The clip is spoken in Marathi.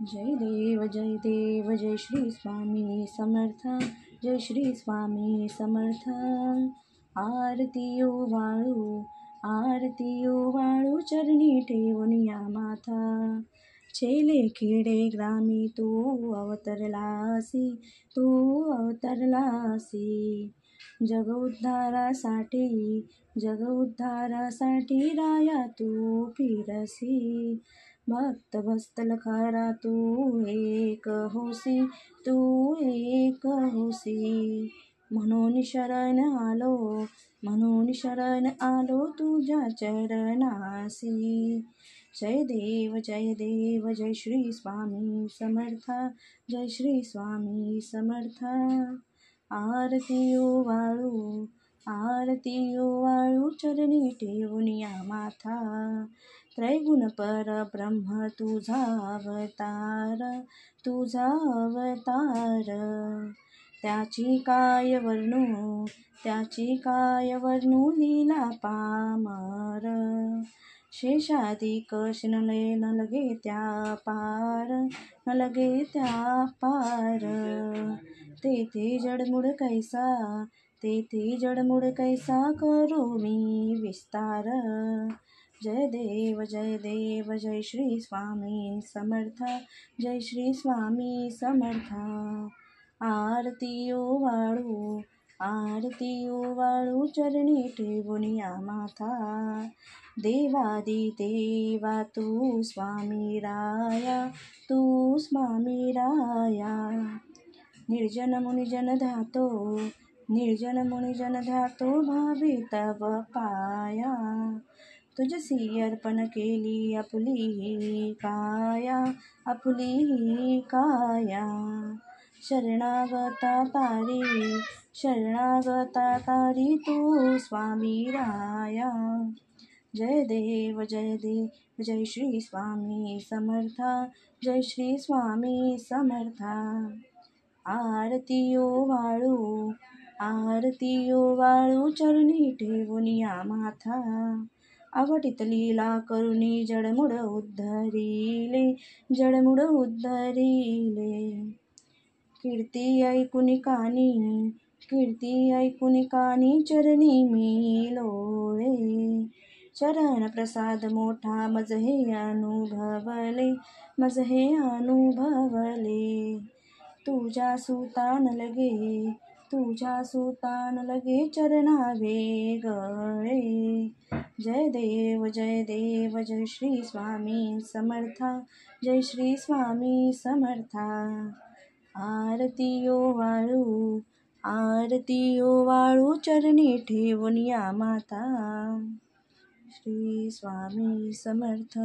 जय देव जय श्री स्वामी समर्थ, जय श्री स्वामी समर्थ। आरती ओवाळू चरणी ठेवून या माथा, छेले खेडे ग्रामी तू अवतरलासी, जग उद्धारासाठी राया तू फिरसी। भक्त वत्सल खरा तू एक होसी, म्हणून शरण आलो तुझ्या चरणासी। जय देव जय श्री स्वामी समर्थ, जय श्री स्वामी समर्थ। आरती ओवाळू चरणी ठेवून या माथा, त्रैगुण परब्रह्म तुझा अवतार, त्याची काय वर्णू लीला पामर। शेषाधिक न लगे त्या पार, तेथे जडमूड कैसा करू मी विस्तार। जय देव जय श्री स्वामी समर्थ, जय श्री स्वामी समर्थ। आरती ओवाळू चरणी ठेवून या माथा, देवादी देवा तू स्वामी राया। निर्जन मुनिजन ध्यातो भावी तव पाया, तुझसी अर्पण केली आपुली ही काया। शरणागता तारी तू स्वामी राया। जय देव जय श्री स्वामी समर्थ, जय श्री स्वामी समर्थ। आरती ओवाळू चरणी ठेवून या माथा, अवटित लीला करुणी जडमुड उद्धरिले। कीर्ती ऐकुनी कानी चरणी मी लोळे, चरण प्रसाद मोठा मज हे अनुभवले। तुझ्या सुतान लगे चरणावे गळे। जय देव जय श्री स्वामी समर्थ, जय श्री स्वामी समर्थ। आरती ओवाळू चरणी ठेवून या माथा, श्री स्वामी समर्थ।